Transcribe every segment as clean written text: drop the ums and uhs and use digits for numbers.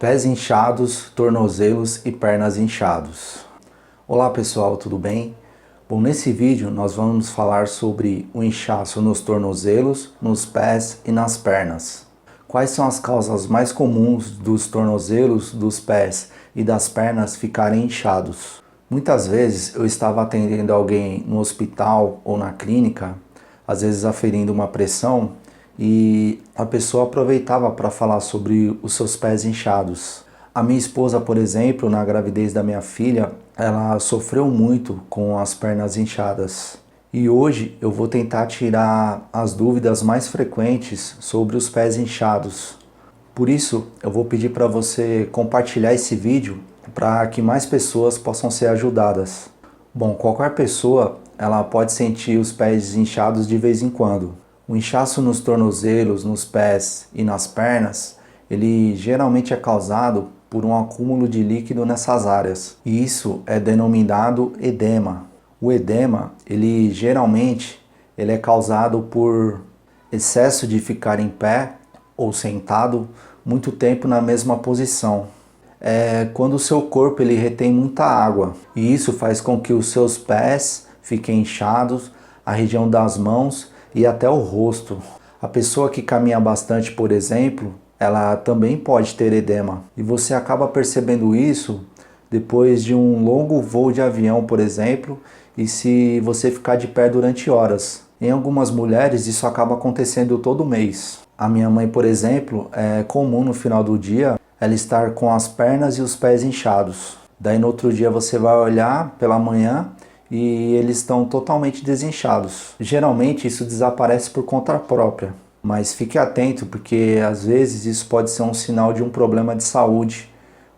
Pés inchados, tornozelos e pernas inchados. Olá pessoal, tudo bem? Bom, nesse vídeo nós vamos falar sobre o inchaço nos tornozelos, nos pés e nas pernas. Quais são as causas mais comuns dos tornozelos, dos pés e das pernas ficarem inchados? Muitas vezes eu estava atendendo alguém no hospital ou na clínica, às vezes aferindo uma pressão, e a pessoa aproveitava para falar sobre os seus pés inchados. A minha esposa, por exemplo, na gravidez da minha filha, ela sofreu muito com as pernas inchadas. E hoje eu vou tentar tirar as dúvidas mais frequentes sobre os pés inchados. Por isso, eu vou pedir para você compartilhar esse vídeo para que mais pessoas possam ser ajudadas. Bom, qualquer pessoa ela pode sentir os pés inchados de vez em quando. O inchaço nos tornozelos, nos pés e nas pernas, ele geralmente é causado por um acúmulo de líquido nessas áreas. E isso é denominado edema. O edema, ele geralmente é causado por excesso de ficar em pé ou sentado muito tempo na mesma posição. É quando o seu corpo ele retém muita água. E isso faz com que os seus pés fiquem inchados, a região das mãos e até o rosto. A pessoa que caminha bastante, por exemplo, ela também pode ter edema. E você acaba percebendo isso depois de um longo voo de avião, por exemplo, e se você ficar de pé durante horas. Em algumas mulheres isso acaba acontecendo todo mês. A minha mãe, por exemplo, é comum no final do dia ela estar com as pernas e os pés inchados. Daí no outro dia você vai olhar pela manhã e eles estão totalmente desinchados. Geralmente isso desaparece por conta própria, mas fique atento porque às vezes isso pode ser um sinal de um problema de saúde,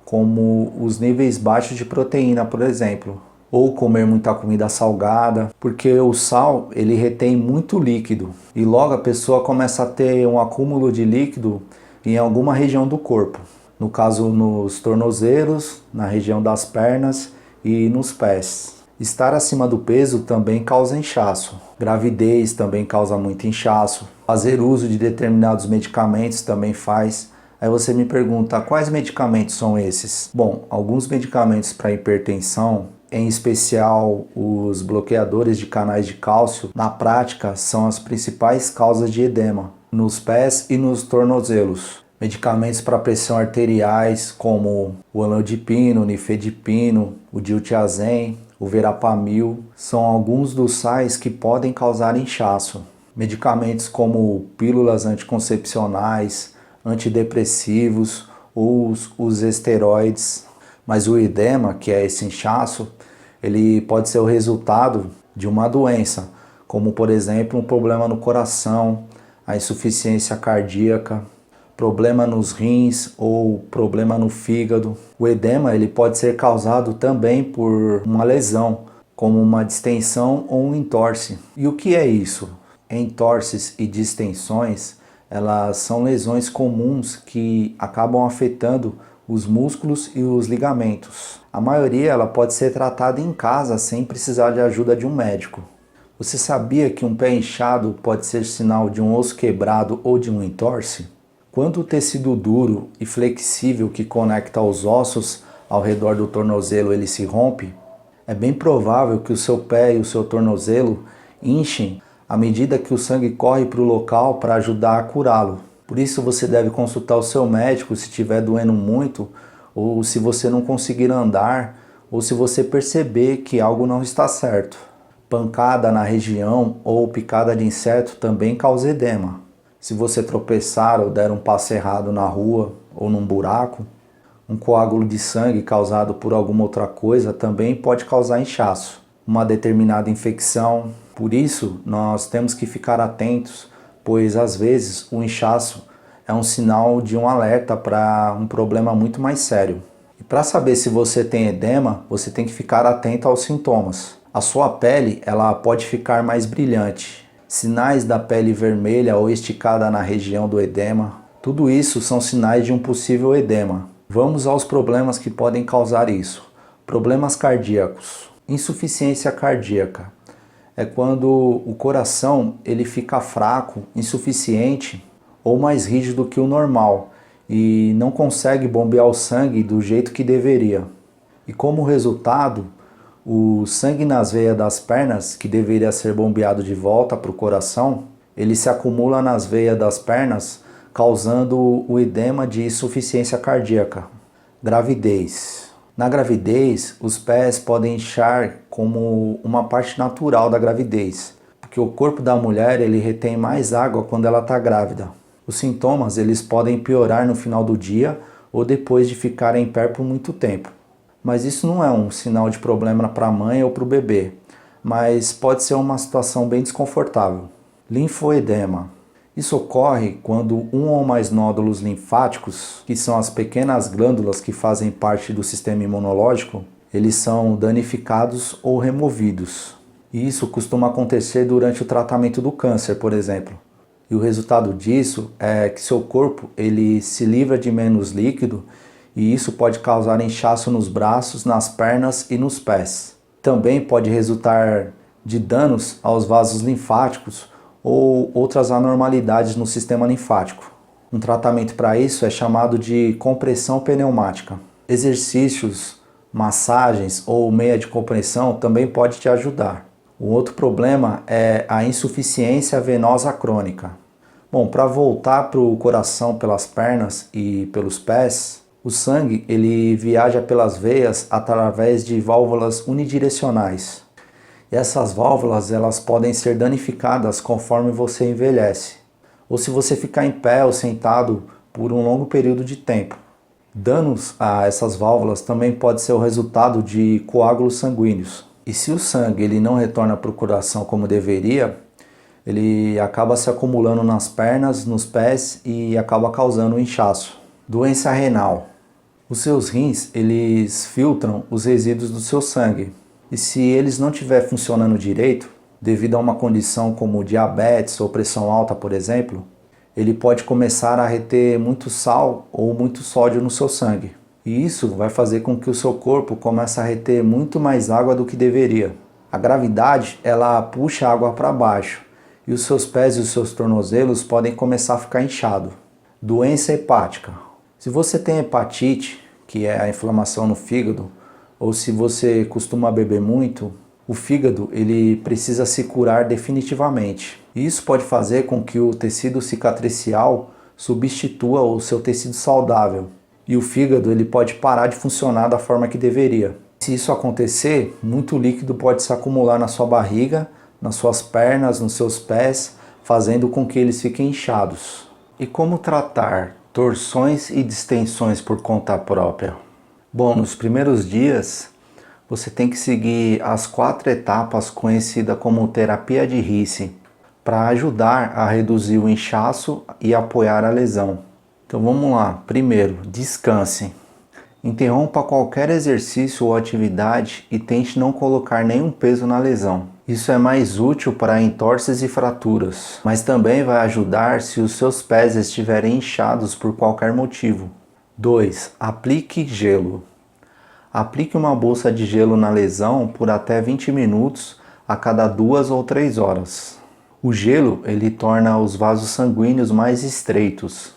como os níveis baixos de proteína, por exemplo, ou comer muita comida salgada, porque o sal ele retém muito líquido e logo a pessoa começa a ter um acúmulo de líquido em alguma região do corpo, no caso nos tornozelos, na região das pernas e nos pés. Estar acima do peso também causa inchaço. Gravidez também causa muito inchaço. Fazer uso de determinados medicamentos também faz. Aí você me pergunta, quais medicamentos são esses? Bom, alguns medicamentos para hipertensão, em especial os bloqueadores de canais de cálcio, na prática são as principais causas de edema nos pés e nos tornozelos. Medicamentos para pressão arteriais como o amlodipino, o nifedipino, o diltiazem, o verapamil, são alguns dos sais que podem causar inchaço. Medicamentos como pílulas anticoncepcionais, antidepressivos ou os esteroides. Mas o edema, que é esse inchaço, ele pode ser o resultado de uma doença, como por exemplo um problema no coração, a insuficiência cardíaca, problema nos rins ou problema no fígado. O edema ele pode ser causado também por uma lesão, como uma distensão ou um entorse. E o que é isso? Entorses e distensões, elas são lesões comuns que acabam afetando os músculos e os ligamentos. A maioria ela pode ser tratada em casa sem precisar de ajuda de um médico. Você sabia que um pé inchado pode ser sinal de um osso quebrado ou de um entorse? Quando o tecido duro e flexível que conecta os ossos ao redor do tornozelo ele se rompe, é bem provável que o seu pé e o seu tornozelo inchem à medida que o sangue corre para o local para ajudar a curá-lo. Por isso você deve consultar o seu médico se estiver doendo muito, ou se você não conseguir andar, ou se você perceber que algo não está certo. Pancada na região ou picada de inseto também causa edema. Se você tropeçar ou der um passo errado na rua ou num buraco, um coágulo de sangue causado por alguma outra coisa também pode causar inchaço, uma determinada infecção. Por isso, nós temos que ficar atentos, pois às vezes o inchaço é um sinal de um alerta para um problema muito mais sério. E para saber se você tem edema, você tem que ficar atento aos sintomas. A sua pele ela pode ficar mais brilhante. Sinais da pele vermelha ou esticada na região do edema, tudo isso são sinais de um possível edema. Vamos aos problemas que podem causar isso. Problemas cardíacos. Insuficiência cardíaca é quando o coração ele fica fraco, insuficiente ou mais rígido que o normal e não consegue bombear o sangue do jeito que deveria. E como resultado, o sangue nas veias das pernas, que deveria ser bombeado de volta para o coração, ele se acumula nas veias das pernas, causando o edema de insuficiência cardíaca. Gravidez. Na gravidez, os pés podem inchar como uma parte natural da gravidez, porque o corpo da mulher ele retém mais água quando ela está grávida. Os sintomas eles podem piorar no final do dia ou depois de ficar em pé por muito tempo. Mas isso não é um sinal de problema para a mãe ou para o bebê, mas pode ser uma situação bem desconfortável. Linfoedema. Isso ocorre quando um ou mais nódulos linfáticos, que são as pequenas glândulas que fazem parte do sistema imunológico, eles são danificados ou removidos. E isso costuma acontecer durante o tratamento do câncer, por exemplo. E o resultado disso é que seu corpo ele se livra de menos líquido e isso pode causar inchaço nos braços, nas pernas e nos pés. Também pode resultar de danos aos vasos linfáticos ou outras anormalidades no sistema linfático. Um tratamento para isso é chamado de compressão pneumática. Exercícios, massagens ou meia de compressão também pode te ajudar. O outro problema é a insuficiência venosa crônica. Bom, para voltar para o coração pelas pernas e pelos pés, o sangue ele viaja pelas veias através de válvulas unidirecionais. E essas válvulas elas podem ser danificadas conforme você envelhece, ou se você ficar em pé ou sentado por um longo período de tempo. Danos a essas válvulas também pode ser o resultado de coágulos sanguíneos. E se o sangue ele não retorna para o coração como deveria, ele acaba se acumulando nas pernas, nos pés e acaba causando um inchaço. Doença renal. Os seus rins, eles filtram os resíduos do seu sangue. E se eles não estiverem funcionando direito, devido a uma condição como diabetes ou pressão alta, por exemplo, ele pode começar a reter muito sal ou muito sódio no seu sangue. E isso vai fazer com que o seu corpo comece a reter muito mais água do que deveria. A gravidade, ela puxa a água para baixo e os seus pés e os seus tornozelos podem começar a ficar inchados. Doença hepática. Se você tem hepatite, que é a inflamação no fígado, ou se você costuma beber muito, o fígado ele precisa se curar definitivamente. E isso pode fazer com que o tecido cicatricial substitua o seu tecido saudável. E o fígado ele pode parar de funcionar da forma que deveria. Se isso acontecer, muito líquido pode se acumular na sua barriga, nas suas pernas, nos seus pés, fazendo com que eles fiquem inchados. E como tratar torções e distensões por conta própria? Bom, nos primeiros dias, você tem que seguir as 4 etapas conhecidas como terapia de Ricci, para ajudar a reduzir o inchaço e apoiar a lesão. Então vamos lá. Primeiro, descanse. Interrompa qualquer exercício ou atividade e tente não colocar nenhum peso na lesão. Isso é mais útil para entorses e fraturas, mas também vai ajudar se os seus pés estiverem inchados por qualquer motivo. 2. Aplique gelo. Aplique uma bolsa de gelo na lesão por até 20 minutos a cada 2 ou 3 horas. O gelo ele torna os vasos sanguíneos mais estreitos,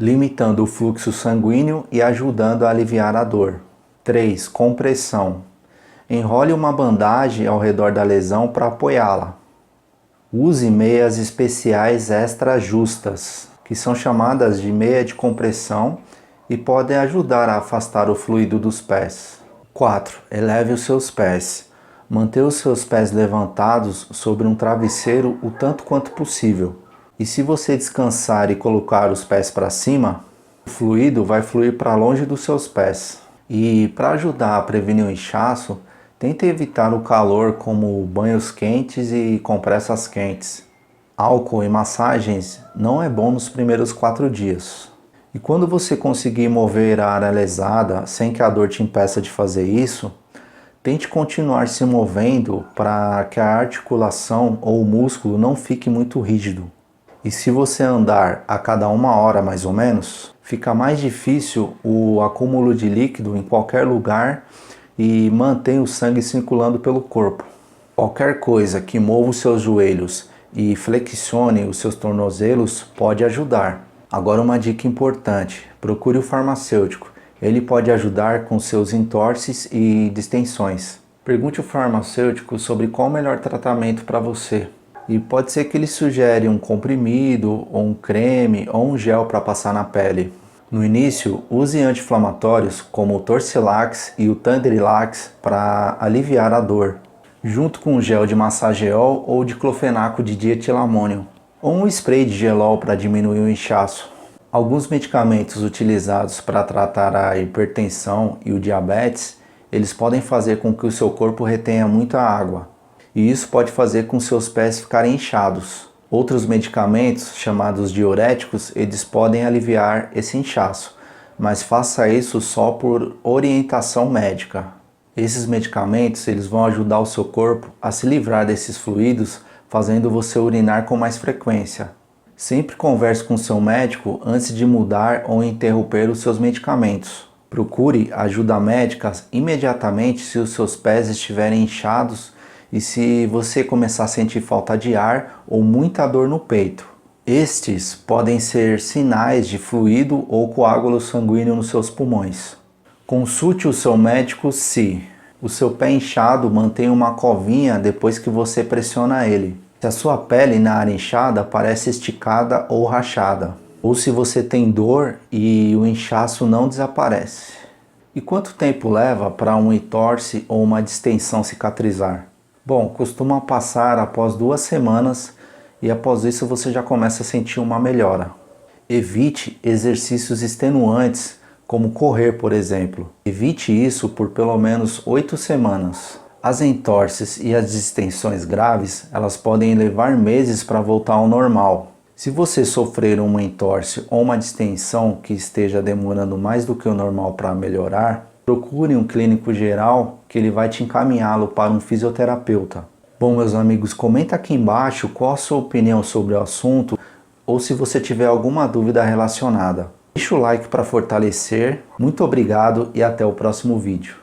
limitando o fluxo sanguíneo e ajudando a aliviar a dor. 3. Compressão. Enrole uma bandagem ao redor da lesão para apoiá-la. Use meias especiais extra justas, que são chamadas de meia de compressão e podem ajudar a afastar o fluido dos pés. 4. Eleve os seus pés. Mantenha os seus pés levantados sobre um travesseiro o tanto quanto possível. E se você descansar e colocar os pés para cima, o fluido vai fluir para longe dos seus pés. E para ajudar a prevenir o inchaço, tente evitar o calor como banhos quentes e compressas quentes. Álcool e massagens não é bom nos primeiros 4 dias. E quando você conseguir mover a área lesada sem que a dor te impeça de fazer isso, tente continuar se movendo para que a articulação ou o músculo não fique muito rígido. E se você andar a cada 1 hora mais ou menos, fica mais difícil o acúmulo de líquido em qualquer lugar e mantém o sangue circulando pelo corpo. Qualquer coisa que mova os seus joelhos e flexione os seus tornozelos pode ajudar. Agora uma dica importante, procure o farmacêutico. Ele pode ajudar com seus entorses e distensões. Pergunte ao farmacêutico sobre qual o melhor tratamento para você. E pode ser que ele sugere um comprimido, ou um creme, ou um gel para passar na pele. No início, use anti-inflamatórios como o Torcilax e o Tandrilax para aliviar a dor, junto com um gel de massageol ou diclofenaco de dietilamônio, ou um spray de gelol para diminuir o inchaço. Alguns medicamentos utilizados para tratar a hipertensão e o diabetes, eles podem fazer com que o seu corpo retenha muita água, e isso pode fazer com seus pés ficarem inchados. Outros medicamentos, chamados diuréticos, eles podem aliviar esse inchaço, mas faça isso só por orientação médica. Esses medicamentos eles vão ajudar o seu corpo a se livrar desses fluidos, fazendo você urinar com mais frequência. Sempre converse com seu médico antes de mudar ou interromper os seus medicamentos. Procure ajuda médica imediatamente se os seus pés estiverem inchados e se você começar a sentir falta de ar ou muita dor no peito. Estes podem ser sinais de fluido ou coágulo sanguíneo nos seus pulmões. Consulte o seu médico se o seu pé inchado mantém uma covinha depois que você pressiona ele, se a sua pele na área inchada parece esticada ou rachada, ou se você tem dor e o inchaço não desaparece. E quanto tempo leva para um entorse ou uma distensão cicatrizar? Bom, costuma passar após 2 semanas e após isso você já começa a sentir uma melhora. Evite exercícios extenuantes, como correr, por exemplo. Evite isso por pelo menos 8 semanas. As entorses e as distensões graves, elas podem levar meses para voltar ao normal. Se você sofrer uma entorse ou uma distensão que esteja demorando mais do que o normal para melhorar, procure um clínico geral que ele vai te encaminhá-lo para um fisioterapeuta. Bom, meus amigos, comenta aqui embaixo qual a sua opinião sobre o assunto ou se você tiver alguma dúvida relacionada. Deixa o like para fortalecer. Muito obrigado e até o próximo vídeo.